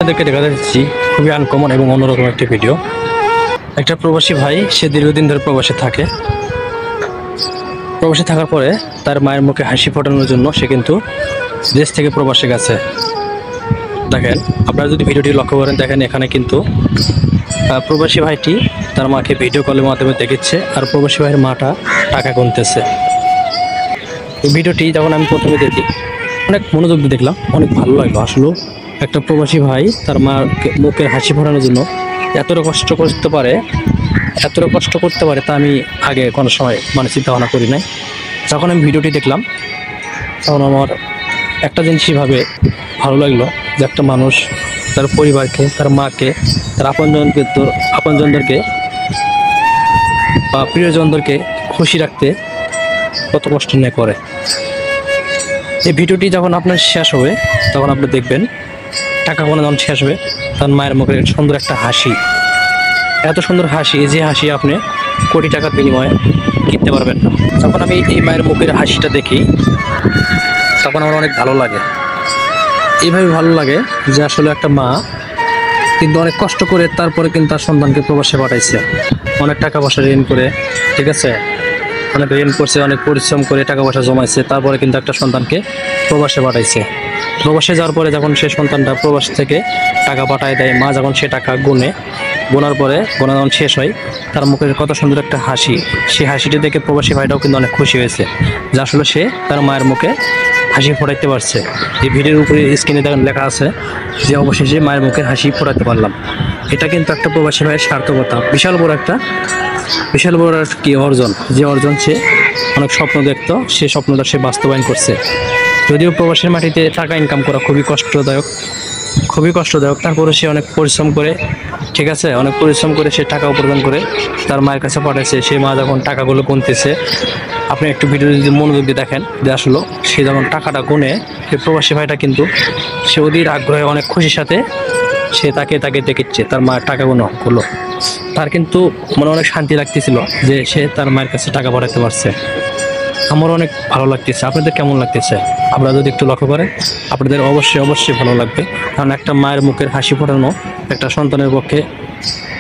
আপনাদেরকে দেখাতে যাচ্ছি খুবই আনকমন এবং অন্যরকম একটি ভিডিও। একটা প্রবাসী ভাই, সে দীর্ঘদিন ধরে প্রবাসে থাকে। প্রবাসে থাকার পরে তার মায়ের মুখে হাসি ফোটানোর জন্য সে কিন্তু দেশ থেকে প্রবাসে গেছে। দেখেন, আপনারা যদি ভিডিওটি লক্ষ্য করেন, দেখেন এখানে কিন্তু প্রবাসী ভাইটি তার মাকে ভিডিও কলের মাধ্যমে দেখেছে, আর প্রবাসী ভাইয়ের মাটা টাকা গুনতেছে। এই ভিডিওটি যখন আমি প্রথমে দেখি, অনেক মনোযোগ দিয়ে দেখলাম, অনেক ভালো লাগলো। আসলে একটা প্রবাসী ভাই তার মার মুখে হাসি ফোটানোর জন্য এতটা কষ্ট করতে পারে তা আমি আগে কোনো সময় চিন্তা ভাবনা করি নাই। যখন আমি ভিডিওটি দেখলাম তখন আমার একটা জিনিসই ভালো লাগলো যে একটা মানুষ তার পরিবারকে, তার মাকে, তার আপনজনদেরকে বা প্রিয়জনদেরকে খুশি রাখতে কত কষ্ট নিয়ে করে। এই ভিডিওটি যখন আপনার শেষ হবে তখন আপনি দেখবেন টাকা গোনা যখন শেষ হবে, তার মায়ের মুখে সুন্দর একটা হাসি, এত সুন্দর হাসি যে হাসি আপনি কোটি টাকার বিনিময়ে কিনতে পারবেন না। যখন আমি এই মায়ের মুখের হাসিটা দেখি তখন আমার অনেক ভালো লাগে। এইভাবে ভালো লাগে যে আসলে একটা মা কিন্তু অনেক কষ্ট করে তারপরে কিন্তু তার সন্তানকে প্রবাসে পাঠাইছে, অনেক টাকা পয়সা ঋণ করে, ঠিক আছে, অনেক ঋণ করছে, অনেক পরিশ্রম করে টাকা পয়সা জমাইছে, তারপরে কিন্তু একটা সন্তানকে প্রবাসে পাঠাইছে। প্রবাসে যাওয়ার পরে যখন সে সন্তানটা প্রবাস থেকে টাকা পাঠায় দেয়, মা যখন সে টাকা গোনার পরে গোনা যখন শেষ হয়, তার মুখের কত সুন্দর একটা হাসি, সেই হাসিটি দেখে প্রবাসী ভাইটাও কিন্তু অনেক খুশি হয়েছে যে আসলে সে তার মায়ের মুখে হাসি ফোটাইতে পারছে। এই ভিডিওর উপরে স্ক্রিনে দেখেন লেখা আছে যে অবশেষে মায়ের মুখে হাসি ফোটাতে পারলাম। এটা কিন্তু একটা প্রবাসী ভাইয়ের সার্থকতা, বিশাল বড় কি অর্জন, যে অর্জন সে অনেক স্বপ্ন দেখতো, সে স্বপ্নটা সে বাস্তবায়ন করছে। যদিও প্রবাসীর মাটিতে টাকা ইনকাম করা খুবই কষ্টদায়ক, তারপরে সে অনেক পরিশ্রম করে, ঠিক আছে, অনেক পরিশ্রম করে সে টাকা উপার্জন করে তার মায়ের কাছে পাঠাইছে। সে মা যখন টাকাগুলো গুনতেছে, আপনি একটু ভিডিও যদি মনোযোগ দিয়ে দেখেন যে আসলে সে যখন টাকাটা গুনে, সে প্রবাসী ভাইটা কিন্তু সে অধীর আগ্রহে অনেক খুশির সাথে সে তাকে দেখেছে তার মায়ের টাকাগুলো। তার কিন্তু মনে অনেক শান্তি লাগতেছিল যে সে তার মায়ের কাছে টাকা পাঠাতে পারছে। আমার অনেক ভালো লাগতেছে। আপনাদের কেমন লাগতেছে? আপনারা যদি একটু লক্ষ্য করেন, আপনাদের অবশ্যই ভালো লাগবে। কারণ একটা মায়ের মুখের হাসি ফোটানো একটা সন্তানের পক্ষে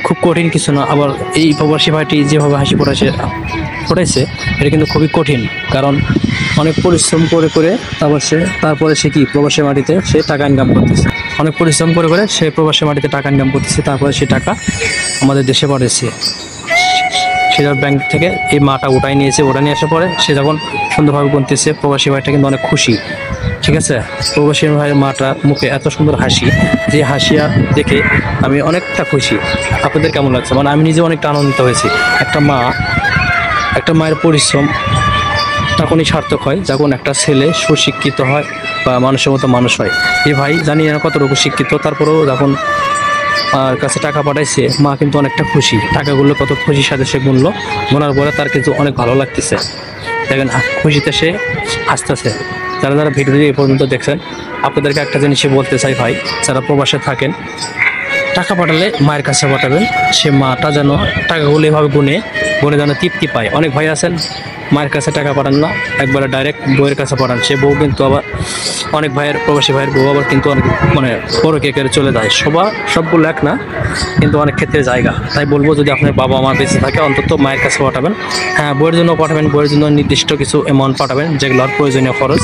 খুব কঠিন কিছু না। আবার এই প্রবাসী ভাইটি যেভাবে হাসি ফোটাইছে এটা কিন্তু খুবই কঠিন, কারণ অনেক পরিশ্রম করে তারপরে সে কি প্রবাসী মাটিতে সে টাকা ইনকাম করতেছে, অনেক পরিশ্রম করে সে প্রবাসী মাটিতে টাকা ইনকাম করতেছে, তারপরে সে টাকা আমাদের দেশে পাঠাইছে। সে ব্যাংক থেকে এই মাটা ওটা নিয়ে আসার পরে সে যখন সুন্দরভাবে গুনতেছে, প্রবাসী ভাইটা কিন্তু অনেক খুশি, ঠিক আছে। প্রবাসী ভাইয়ের মাটা মুখে এত সুন্দর হাসি, যে হাসিয়া দেখে আমি অনেকটা খুশি। আপনাদের কেমন লাগছে? আমি নিজে অনেকটা আনন্দিত হয়েছি। একটা মায়ের পরিশ্রম তখনই সার্থক হয় যখন একটা ছেলে সুশিক্ষিত হয় বা মানুষের মতো মানুষ হয়। এই ভাই জানি না কতটুকু শিক্ষিত, তারপরেও যখন আর কাছে টাকা পাঠাইছে, মা কিন্তু অনেকটা খুশি। টাকাগুলো কত খুশির সাথে সে গোনার পরে তার কিন্তু অনেক ভালো লাগতেছে। দেখেন খুশিতে সে হাসতেছে। যারা ভিডিওটি এই পর্যন্ত দেখছেন, আপনাদেরকে একটা জিনিসই বলতে চাই ভাই, যারা প্রবাসে থাকেন, টাকা পাঠালে মায়ের কাছে পাঠাবেন। সে মাটা যেন টাকাগুলো এভাবে গুনে যেন তৃপ্তি পায়। অনেক ভাই আছেন মায়ের কাছে টাকা পাঠান না, একবারে ডাইরেক্ট বউয়ের কাছে পাঠান। সে বউ কিন্তু আবার অনেক প্রবাসী ভাইয়ের বউ আবার কিন্তু অনেক বড় কেকের চলে যায়। সবগুলো এক না, কিন্তু অনেক ক্ষেত্রে জায়গা। তাই বলবো, যদি আপনার বাবা মা বেঁচে থাকে অন্তত মায়ের কাছে পাঠাবেন। হ্যাঁ, বইয়ের জন্য পাঠাবেন, বইয়ের জন্য নির্দিষ্ট কিছু অ্যামাউন্ট পাঠাবেন যেগুলো আর প্রয়োজনীয় খরচ,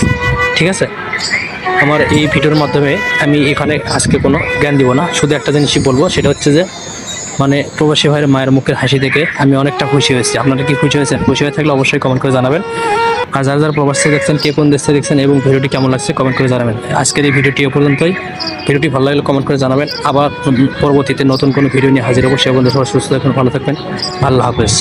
ঠিক আছে। আমার এই ভিডিওর মাধ্যমে আমি এখানে আজকে কোনো জ্ঞান দিব না, শুধু একটা জিনিসই বলবো, সেটা হচ্ছে যে প্রবাসী ভাইয়ের মায়ের মুখের হাসি দেখে আমি অনেকটা খুশি হয়েছি। আপনারা কি খুশি হয়েছেন? খুশি হয়ে থাকলে অবশ্যই কমেন্ট করে জানাবেন। আর যারা প্রবাস থেকে দেখছেন, কে কোন দেশ থেকে দেখছেন এবং ভিডিওটি কেমন লাগছে কমেন্ট করে জানাবেন। আজকের এই ভিডিওটি পর্যন্তই। ভিডিওটি ভালো লাগলে কমেন্ট করে জানাবেন। আবার পরবর্তীতে নতুন কোনো ভিডিও নিয়ে হাজির হবো। সে বন্ধু সবাই সুস্থ থাকবেন, ভালো থাকবেন। আল্লাহ হাফেজ।